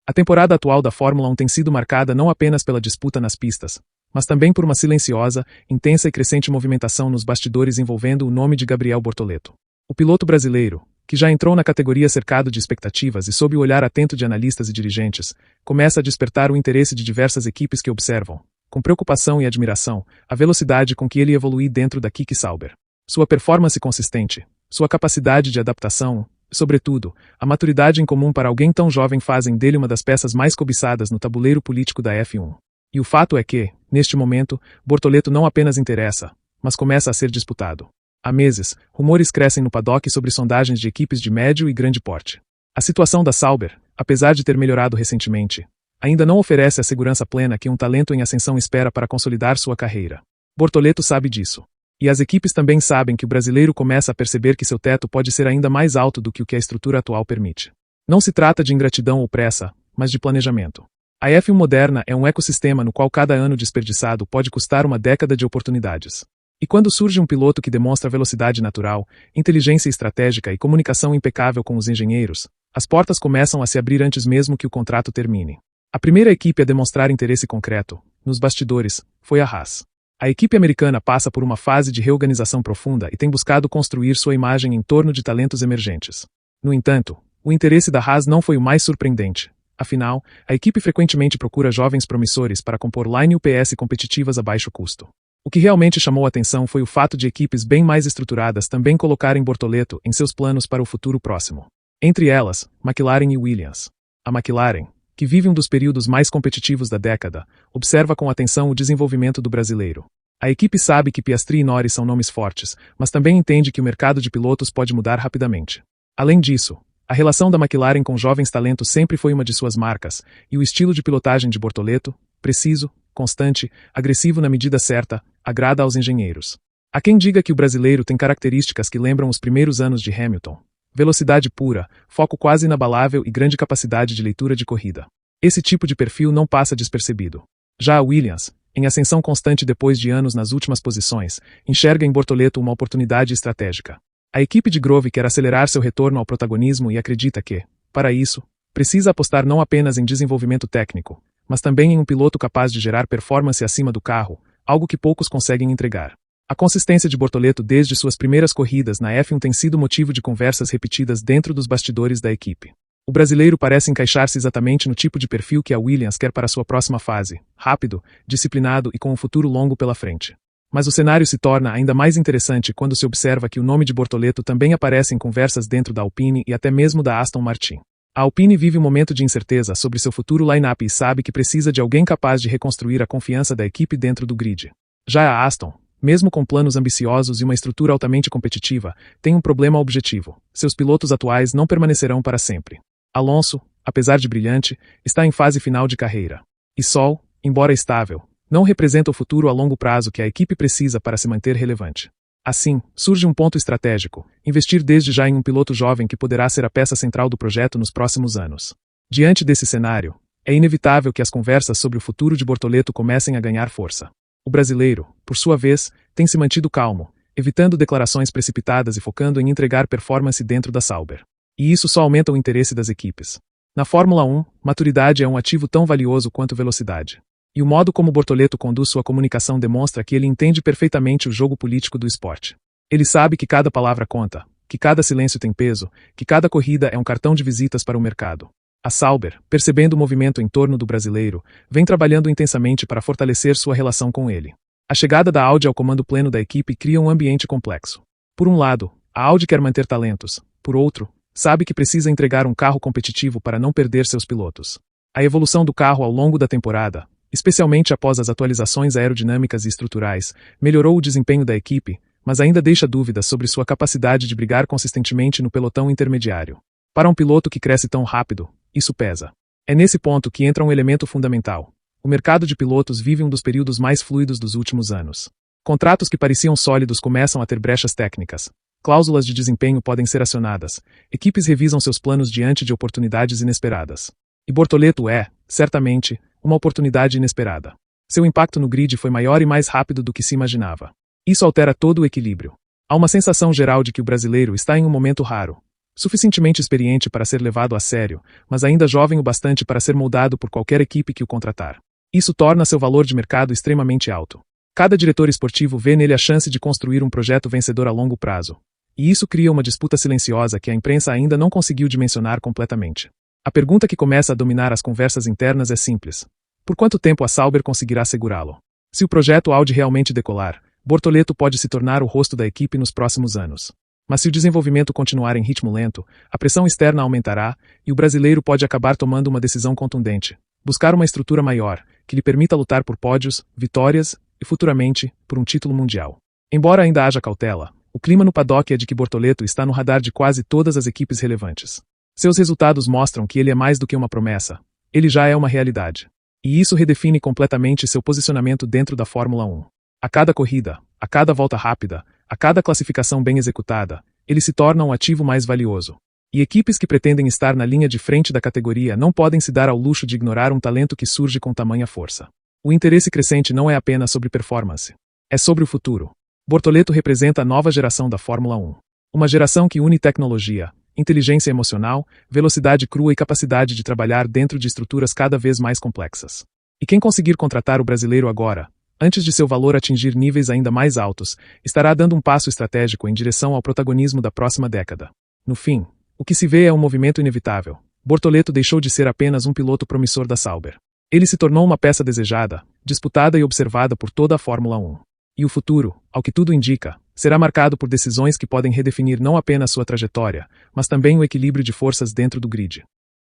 A temporada atual da Fórmula 1 tem sido marcada não apenas pela disputa nas pistas, mas também por uma silenciosa, intensa e crescente movimentação nos bastidores envolvendo o nome de Gabriel Bortoleto. O piloto brasileiro, que já entrou na categoria cercado de expectativas e sob o olhar atento de analistas e dirigentes, começa a despertar o interesse de diversas equipes que observam, com preocupação e admiração, a velocidade com que ele evolui dentro da Keke Sauber. Sua performance consistente, sua capacidade de adaptação, e, sobretudo, a maturidade em comum para alguém tão jovem fazem dele uma das peças mais cobiçadas no tabuleiro político da F1. E o fato é que, neste momento, Bortoleto não apenas interessa, mas começa a ser disputado. Há meses, rumores crescem no paddock sobre sondagens de equipes de médio e grande porte. A situação da Sauber, apesar de ter melhorado recentemente, ainda não oferece a segurança plena que um talento em ascensão espera para consolidar sua carreira. Bortoleto sabe disso. E as equipes também sabem que o brasileiro começa a perceber que seu teto pode ser ainda mais alto do que o que a estrutura atual permite. Não se trata de ingratidão ou pressa, mas de planejamento. A F1 moderna é um ecossistema no qual cada ano desperdiçado pode custar uma década de oportunidades. E quando surge um piloto que demonstra velocidade natural, inteligência estratégica e comunicação impecável com os engenheiros, as portas começam a se abrir antes mesmo que o contrato termine. A primeira equipe a demonstrar interesse concreto, nos bastidores, foi a Haas. A equipe americana passa por uma fase de reorganização profunda e tem buscado construir sua imagem em torno de talentos emergentes. No entanto, o interesse da Haas não foi o mais surpreendente. Afinal, a equipe frequentemente procura jovens promissores para compor line UPS competitivas a baixo custo. O que realmente chamou a atenção foi o fato de equipes bem mais estruturadas também colocarem Bortoleto em seus planos para o futuro próximo. Entre elas, McLaren e Williams. A McLaren, que vive um dos períodos mais competitivos da década, observa com atenção o desenvolvimento do brasileiro. A equipe sabe que Piastri e Norris são nomes fortes, mas também entende que o mercado de pilotos pode mudar rapidamente. Além disso, a relação da McLaren com jovens talentos sempre foi uma de suas marcas, e o estilo de pilotagem de Bortoleto, preciso, constante, agressivo na medida certa, agrada aos engenheiros. Há quem diga que o brasileiro tem características que lembram os primeiros anos de Hamilton. Velocidade pura, foco quase inabalável e grande capacidade de leitura de corrida. Esse tipo de perfil não passa despercebido. Já a Williams, em ascensão constante depois de anos nas últimas posições, enxerga em Bortoleto uma oportunidade estratégica. A equipe de Grove quer acelerar seu retorno ao protagonismo e acredita que, para isso, precisa apostar não apenas em desenvolvimento técnico, mas também em um piloto capaz de gerar performance acima do carro, algo que poucos conseguem entregar. A consistência de Bortoleto desde suas primeiras corridas na F1 tem sido motivo de conversas repetidas dentro dos bastidores da equipe. O brasileiro parece encaixar-se exatamente no tipo de perfil que a Williams quer para sua próxima fase, rápido, disciplinado e com um futuro longo pela frente. Mas o cenário se torna ainda mais interessante quando se observa que o nome de Bortoleto também aparece em conversas dentro da Alpine e até mesmo da Aston Martin. A Alpine vive um momento de incerteza sobre seu futuro line-up e sabe que precisa de alguém capaz de reconstruir a confiança da equipe dentro do grid. Já a Aston, mesmo com planos ambiciosos e uma estrutura altamente competitiva, tem um problema objetivo: seus pilotos atuais não permanecerão para sempre. Alonso, apesar de brilhante, está em fase final de carreira. E Sol, embora estável, não representa o futuro a longo prazo que a equipe precisa para se manter relevante. Assim, surge um ponto estratégico: investir desde já em um piloto jovem que poderá ser a peça central do projeto nos próximos anos. Diante desse cenário, é inevitável que as conversas sobre o futuro de Bortoleto comecem a ganhar força. O brasileiro, por sua vez, tem se mantido calmo, evitando declarações precipitadas e focando em entregar performance dentro da Sauber. E isso só aumenta o interesse das equipes. Na Fórmula 1, maturidade é um ativo tão valioso quanto velocidade. E o modo como Bortoleto conduz sua comunicação demonstra que ele entende perfeitamente o jogo político do esporte. Ele sabe que cada palavra conta, que cada silêncio tem peso, que cada corrida é um cartão de visitas para o mercado. A Sauber, percebendo o movimento em torno do brasileiro, vem trabalhando intensamente para fortalecer sua relação com ele. A chegada da Audi ao comando pleno da equipe cria um ambiente complexo. Por um lado, a Audi quer manter talentos. Por outro, sabe que precisa entregar um carro competitivo para não perder seus pilotos. A evolução do carro ao longo da temporada, especialmente após as atualizações aerodinâmicas e estruturais, melhorou o desempenho da equipe, mas ainda deixa dúvidas sobre sua capacidade de brigar consistentemente no pelotão intermediário. Para um piloto que cresce tão rápido, isso pesa. É nesse ponto que entra um elemento fundamental. O mercado de pilotos vive um dos períodos mais fluidos dos últimos anos. Contratos que pareciam sólidos começam a ter brechas técnicas. Cláusulas de desempenho podem ser acionadas. Equipes revisam seus planos diante de oportunidades inesperadas. E Bortoleto é, certamente, uma oportunidade inesperada. Seu impacto no grid foi maior e mais rápido do que se imaginava. Isso altera todo o equilíbrio. Há uma sensação geral de que o brasileiro está em um momento raro. Suficientemente experiente para ser levado a sério, mas ainda jovem o bastante para ser moldado por qualquer equipe que o contratar. Isso torna seu valor de mercado extremamente alto. Cada diretor esportivo vê nele a chance de construir um projeto vencedor a longo prazo. E isso cria uma disputa silenciosa que a imprensa ainda não conseguiu dimensionar completamente. A pergunta que começa a dominar as conversas internas é simples. Por quanto tempo a Sauber conseguirá segurá-lo? Se o projeto Audi realmente decolar, Bortoleto pode se tornar o rosto da equipe nos próximos anos. Mas se o desenvolvimento continuar em ritmo lento, a pressão externa aumentará e o brasileiro pode acabar tomando uma decisão contundente. Buscar uma estrutura maior, que lhe permita lutar por pódios, vitórias e, futuramente, por um título mundial. Embora ainda haja cautela, o clima no paddock é de que Bortoleto está no radar de quase todas as equipes relevantes. Seus resultados mostram que ele é mais do que uma promessa. Ele já é uma realidade. E isso redefine completamente seu posicionamento dentro da Fórmula 1. A cada corrida, a cada volta rápida, a cada classificação bem executada, ele se torna um ativo mais valioso. E equipes que pretendem estar na linha de frente da categoria não podem se dar ao luxo de ignorar um talento que surge com tamanha força. O interesse crescente não é apenas sobre performance. É sobre o futuro. Bortoleto representa a nova geração da Fórmula 1. Uma geração que une tecnologia, inteligência emocional, velocidade crua e capacidade de trabalhar dentro de estruturas cada vez mais complexas. E quem conseguir contratar o brasileiro agora, antes de seu valor atingir níveis ainda mais altos, estará dando um passo estratégico em direção ao protagonismo da próxima década. No fim, o que se vê é um movimento inevitável. Bortoleto deixou de ser apenas um piloto promissor da Sauber. Ele se tornou uma peça desejada, disputada e observada por toda a Fórmula 1. E o futuro, ao que tudo indica, será marcado por decisões que podem redefinir não apenas sua trajetória, mas também o equilíbrio de forças dentro do grid.